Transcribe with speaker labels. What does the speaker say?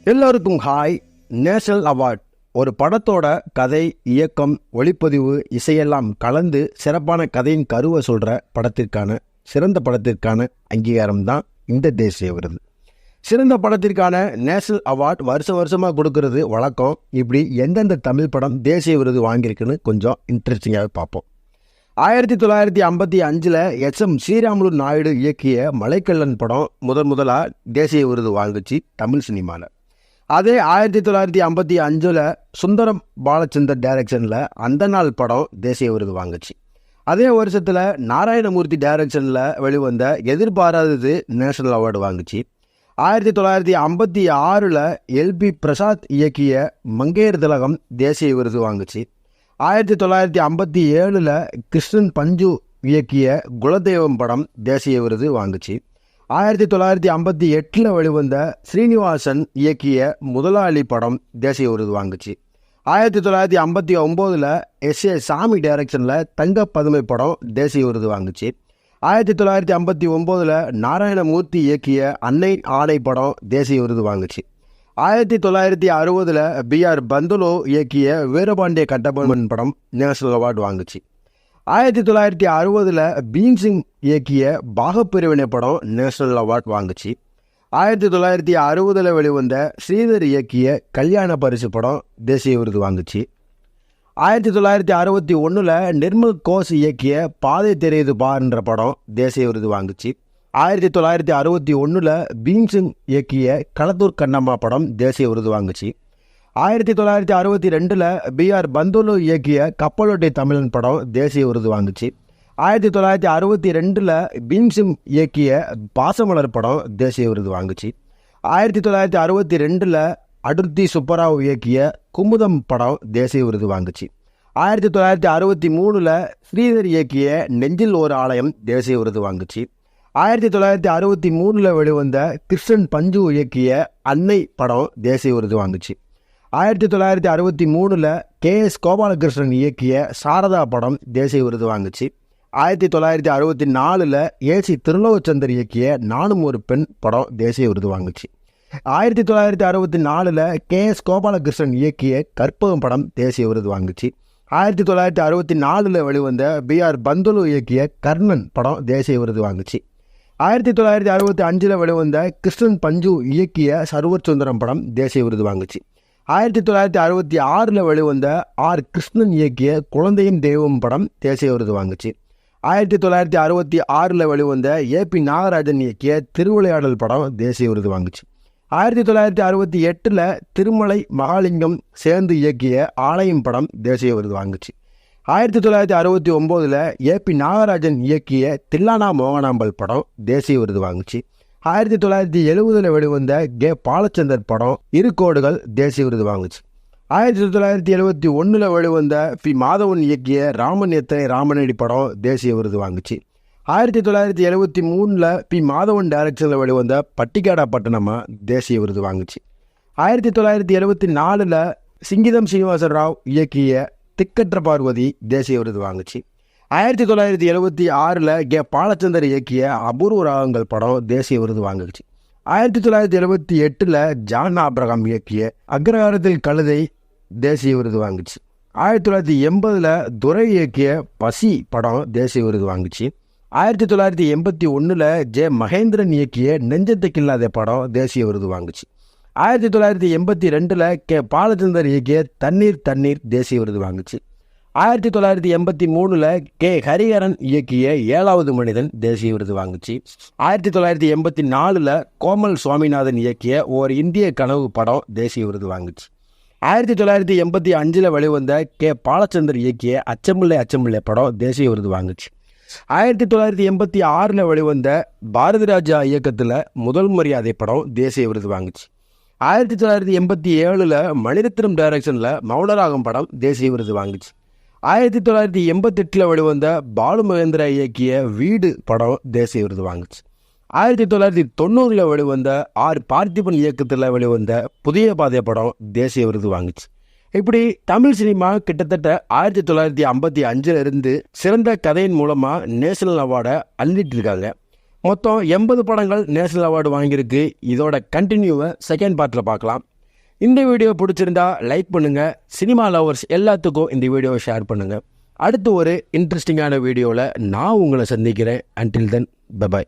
Speaker 1: எல்லோருக்கும் hi. National award ஒரு படத்தோட கதை, இயக்கம், ஒளிப்பதிவு, இசையெல்லாம் கலந்து சிறப்பான கதையின் கருவை சொல்கிற படத்திற்கான சிறந்த படத்திற்கான அங்கீகாரம் தான் இந்த தேசிய விருது. சிறந்த படத்திற்கான நேஷனல் அவார்ட் வருஷமாக கொடுக்கறது வழக்கம். இப்படி எந்தெந்த தமிழ் படம் தேசிய விருது வாங்கியிருக்குன்னு கொஞ்சம் இன்ட்ரெஸ்டிங்காகவே பார்ப்போம். 1955 எஸ்.எம். ஸ்ரீராமுலு நாயுடு இயக்கிய மலைக்கல்லன் படம் முதலாக தேசிய விருது வாங்குச்சு தமிழ் சினிமாவில். அதே 1955 சுந்தரம் பாலச்சந்தர் டைரக்ஷனில் அந்த நாள் படம் தேசிய விருது வாங்குச்சு. அதே வருஷத்தில் நாராயணமூர்த்தி டைரக்ஷனில் வெளிவந்த எதிர்பாராதது நேஷனல் அவார்டு வாங்குச்சு. 1956 எல்.பி. பிரசாத் இயக்கிய மங்கையர் திலகம் தேசிய விருது வாங்குச்சு. 1957 கிருஷ்ணன் பஞ்சு இயக்கிய குலதெய்வம் படம் தேசிய விருது வாங்குச்சு. 1958 வெளிவந்த ஸ்ரீனிவாசன் இயக்கிய முதலாளி படம் தேசிய விருது வாங்குச்சு. 1959 எஸ்.ஏ. சாமி டைரக்ஷனில் தங்க பதுமை படம் தேசிய விருது வாங்குச்சு. 1959 நாராயணமூர்த்தி இயக்கிய அன்னை ஆணை படம் தேசிய விருது வாங்குச்சு. 1960 பி.ஆர். பந்துலு இயக்கிய வீரபாண்டிய கட்டபொம்மன் படம் நேஷனல் அவார்டு வாங்குச்சு. 1960 பீம்சிங் இயக்கிய பாகப்பிரிவினை படம் நேஷனல் அவார்டு வாங்குச்சு. 1960 வெளிவந்த ஸ்ரீதர் இயக்கிய கல்யாண பரிசு படம் தேசிய விருது வாங்குச்சு. 1961 நிர்மல் கோஷ் இயக்கிய பாதை தெரியுது பாருன்ற படம் தேசிய விருது வாங்குச்சு. 1961 பீம்சிங் இயக்கிய களத்தூர் கண்ணம்மா படம் தேசிய விருது வாங்குச்சு. 1962 பி.ஆர். பந்துலு இயக்கிய கப்பலோட்டை தமிழன் படம் தேசிய விருது வாங்குச்சு. 1962 பீம்சிங் இயக்கிய பாசமலர் படம் தேசிய விருது வாங்குச்சு. 1962 அடுர்த்தி சுப்பராவ் இயக்கிய குமுதம் படம் தேசிய விருது வாங்குச்சு. 1963 ஸ்ரீதர் இயக்கிய நெஞ்சில் ஒரு ஆலயம் தேசிய விருது வாங்குச்சு. 1963 வெளிவந்த கிருஷ்ணன் பஞ்சு இயக்கிய அன்னை படம் தேசிய விருது வாங்குச்சு. 1963 கே.எஸ். கோபாலகிருஷ்ணன் இயக்கிய சாரதா படம் தேசிய விருது வாங்குச்சு. 1964 ஏ.சி. திருலோகச்சந்தர் இயக்கிய நானும் ஒரு பெண் படம் தேசிய விருது வாங்குச்சு. 1964 கே.எஸ். கோபாலகிருஷ்ணன் இயக்கிய கற்பகம் படம் தேசிய விருது வாங்குச்சு. 1964 வெளிவந்த பி.ஆர். பந்துலு இயக்கிய கர்ணன் படம் தேசிய விருது வாங்குச்சு. 1965 வெளிவந்த கிருஷ்ணன் பஞ்சு இயக்கிய சர்வர் சுந்தரம் படம் தேசிய விருது வாங்குச்சு. 1966 வெளிவந்த ஆர். கிருஷ்ணன் இயக்கிய குழந்தையும் தெய்வம் படம் தேசிய விருது வாங்குச்சு. 1966 வெளிவந்த ஏ.பி. நாகராஜன் இயக்கிய திருவிளையாடல் படம் தேசிய விருது வாங்குச்சு. 1968 திருமலை மகாலிங்கம் சேர்ந்து இயக்கிய ஆலயம் படம் தேசிய விருது வாங்குச்சு. 1969 ஏ.பி. நாகராஜன் இயக்கிய தில்லானா மோகனாம்பல் படம் தேசிய விருது வாங்குச்சு. 1970 வெளிவந்த கே. பாலச்சந்தர் படம் இரு கோடுகள் தேசிய விருது வாங்குச்சு. 1971 வெளிவந்த பி. மாதவன் இயக்கிய ராமன் எத்தனை ராமனடி படம் தேசிய விருது வாங்குச்சு. 1973 பி. மாதவன் டைரக்ஷனில் வெளிவந்த பட்டிக்காடா பட்டணமா தேசிய விருது வாங்குச்சு. 1974 சிங்கிதம் சீனிவாச ராவ் இயக்கிய திக்கற்ற பார்வதி தேசிய விருது வாங்குச்சு. 1976 கே. பாலச்சந்தர் இயக்கிய அபூர்வ ராகங்கள் படம் தேசிய விருது வாங்குச்சு. 1978 ஜான் ஆப்ரஹாம் இயக்கிய அக்ரஹாரத்தில் கழுதை தேசிய விருது வாங்குச்சு. 1980 துரை இயக்கிய பசி படம் தேசிய விருது வாங்குச்சு. 1981 ஜே. மகேந்திரன் இயக்கிய நெஞ்சத்துக்கில்லாத படம் தேசிய விருது வாங்குச்சு. 1982 கே. பாலச்சந்தர் இயக்கிய தண்ணீர் தண்ணீர் தேசிய விருது வாங்குச்சு. 1983 கே. ஹரிஹரன் இயக்கிய 7வது மனிதன் தேசிய விருது வாங்குச்சு. 1984 கோமல் சுவாமிநாதன் இயக்கிய ஓர் இந்திய கனவு படம் தேசிய விருது வாங்குச்சு. 1985 வெளிவந்த கே. பாலச்சந்தர் இயக்கிய அச்சமில்லை அச்சமில்லை படம் தேசிய விருது வாங்குச்சு. 1986 வெளிவந்த பாரதி ராஜா இயக்கத்தில் முதல் மரியாதை படம் தேசிய விருது வாங்குச்சு. 1987 மணிரத்னம் டைரக்ஷனில் மௌனராகம் படம் தேசிய விருது வாங்குச்சு. 1988 வெளிவந்த பாலு மகேந்திரா இயக்கிய வீடு படம் தேசிய விருது வாங்குச்சு. 1990 வெளிவந்த ஆர். பார்த்திபன் இயக்கத்தில் வெளிவந்த புதிய பாதை படம் தேசிய விருது வாங்குச்சு. இப்படி தமிழ் சினிமா கிட்டத்தட்ட 1955 சிறந்த கதையின் மூலமாக நேஷனல் அவார்டை அள்ளிட்டு இருக்காங்க. மொத்தம் 80 படங்கள் நேஷனல் அவார்டு வாங்கியிருக்கு. இதோட கண்டினியூவை செகண்ட் பார்ட்டில் பார்க்கலாம். இந்த வீடியோ பிடிச்சிருந்தா லைக் பண்ணுங்கள். சினிமா லவர்ஸ் எல்லாத்துக்கும் இந்த வீடியோவை ஷேர் பண்ணுங்கள். அடுத்து ஒரு இன்ட்ரெஸ்டிங்கான வீடியோவில் நான் உங்களை சந்திக்கிறேன். Until then by.